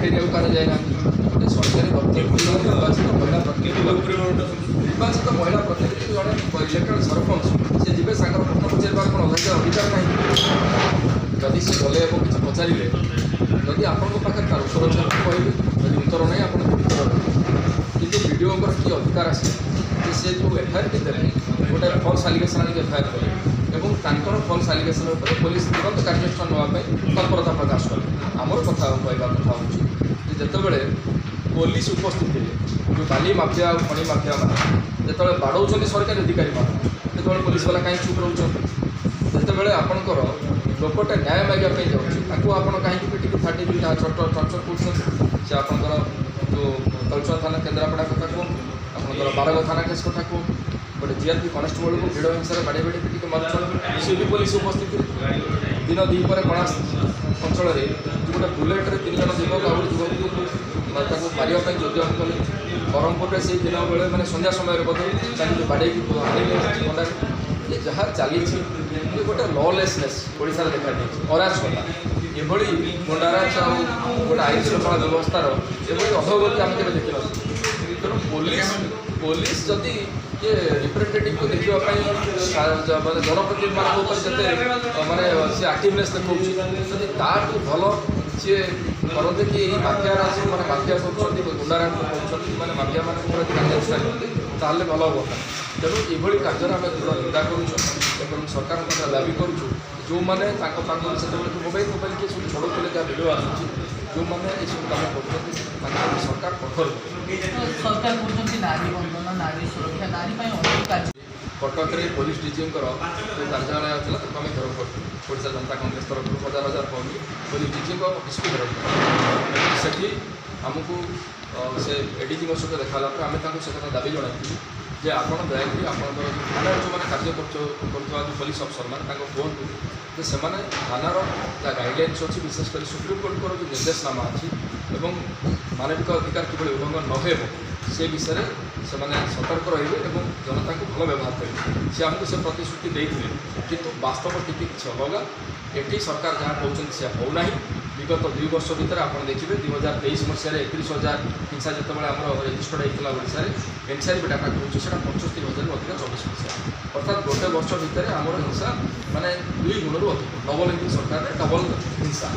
area को कहा जाए गोटे सरकारी दफ्तर निर्वाचित महिला निर्वाचित महिला प्रतिनिधि जड़े इलेक्टेड सरपंच से जीवे प्रश्न पचार कौन अधिकार ना जदि से गले किसी पचारे जदि आपको पाखे तार उत्तर अच्छे कहे जदि उत्तर ना आप कि वीडियो कि अधिकार आसे से जो एफआईआर टी देते गोटे फल्स आलिगेसन आनिक एफआईआर कले फल्स आलिगेसन पुलिस तुरंत कार्यानुष्ठान नापी तत्परता प्रकाश कले आमर कथा कहवा कथा हूँ जितेबले पुलिस उपस्थित थे जो बाली माफिया और खଣି माफिया मैंने जो बाड़ौं सरकारी अधिकारी मैंने जो पुलिस वाला कहीं चुप रोच जितेबले आपणकर लोकटे न्याय मांगापी जाऊँ आप कहीं पिटिक फाटिक टर्चर कर से आपंकर जो तलचुआ थाना केन्द्रापड़ा कथा कहूँ आपंकर बारग थाना केस कथा कहूँ गोटे जीआरपी कनेस्टेबल को भिड़ हिंसा बाड़ी बाड़ी पिटिक मार सी भी पुलिस उपस्थित दिन द्विपर कणास अंचल गोटे बुलेट्रे 3 जन युवक आउ युवक मारे उद्यम कले ब्रह्मपुर से दिन बेले मैंने संध्या समय बोधे बाड़े अंडा ये जहाँ चली गोटे लॉलेसनेस ओडिशा देखा अराजकता ये गुंडाराज गोटे आईन श्रृंखला व्यवस्थार ये अधोगति आम के देखी तेणु पुलिस जदि ये रिप्रेजेंटेटिव को देखापी मानते जनप्रतिनिधि मानते सी आक्टिवनेस देखा ताठू भल सी करते कि माफिया राज मैंने माफिया कर गुंडाराज कर माफिया मान कार्यानुष्ठान ताल भल हम तेणु ये कार्य आम दृढ़ निंदा करूँ सरकार दाबी करूँ जो मैंने से मोबाइल किए सब छड़े जहाँ भिड आसूँ जो मैंने ये सब कम कर सरकार कठोर कटक पुलिस डीजी जो कार्यालय था आम घेराव कर ओडिशा जनता कांग्रेस तरफ 1000 पहुँच पुलिस डीजी अफिस को घेराव से आमको से एडीजी सहित देखा आम से कथा दाबी जन जे आप दयाकोरी आपंकर थाना जो मैंने कार्य कर पुलिस अफसर मैंने कहूँ तो से थानार जहाँ गाइडलाइन्स अच्छी विशेषकर सुप्रीमकोर्टर जो निर्देशनामा अच्छी एवं मानविक अधिकार किभली उल्लंघन न हो से विषय से सतर्क रे जनता को भल व्यवहार करेंगे सी आमको से प्रतिश्रुति देते किंतु वास्तव स्थिति किसी अलग ये सरकार जहाँ कहते से होना विगत 2 वर्ष भितर आप देखिए 2023 मसीह 31,000 हिंसा जो आम रेजिस्टर्ड होता ओडिशा एनसीआर डाटा कहूँ से 75,000 अधिक 24 मसीहा अर्थात गोटे वर्ष भितर आमर हिंसा माने 2 गुण अधिक डबल इंग्लिश सरकार डबल हिंसा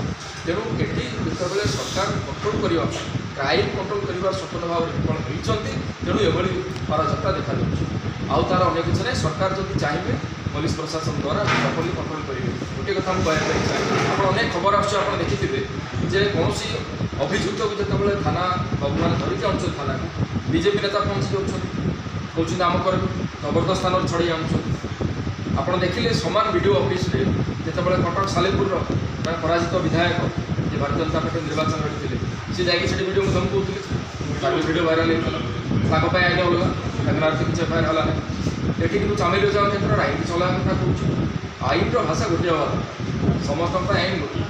तेणु ये जिते सरकार कंट्रोल करने क्राइम कंट्रोल कर स्वतंत्र भाव में विफल होती तेणु ये अराजकता देखा आउ तार अनेक किसी नहीं सरकार जब चाहिए पुलिस प्रशासन द्वारा प्रॉपर्ली कंट्रोल करेंगे गोटे कथा मुझे कहना चाहिए आप अनेक खबर आप देखिथे जे कौन अभियुक्त को जिते थाना बाबू मैंने धरिक आनुच्च थाना बीजेपी नेता पहुँची जाऊँ कहते आम कर जबरदस्त स्थान छड़ी आनुच्च आप देखिले सामान वीडियो ऑफिस जिते कटक सालेपुर पराजित विधायक जे भारतीय जनता पार्टी निर्वाचन लड़ी सी जाकि वीडियो को धमकाउले तार भी वीडियो वायरल होता आईन अलग किसी एफआईआर है ये कि चामिल क्षेत्र आईन चला कथा कहूँ आईन भाषा गोटे हवा समस्त आईन गोटे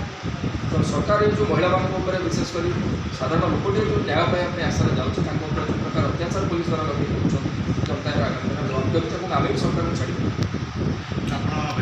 तो सरकार जो महिला मान विशेषकर साधारण लोकटे जो न्याय पाइबा आशा जाऊँ जो प्रकार अत्याचार पुलिस द्वारा लगे जनता आगामी जवाब देते आम भी सरकार को छाड़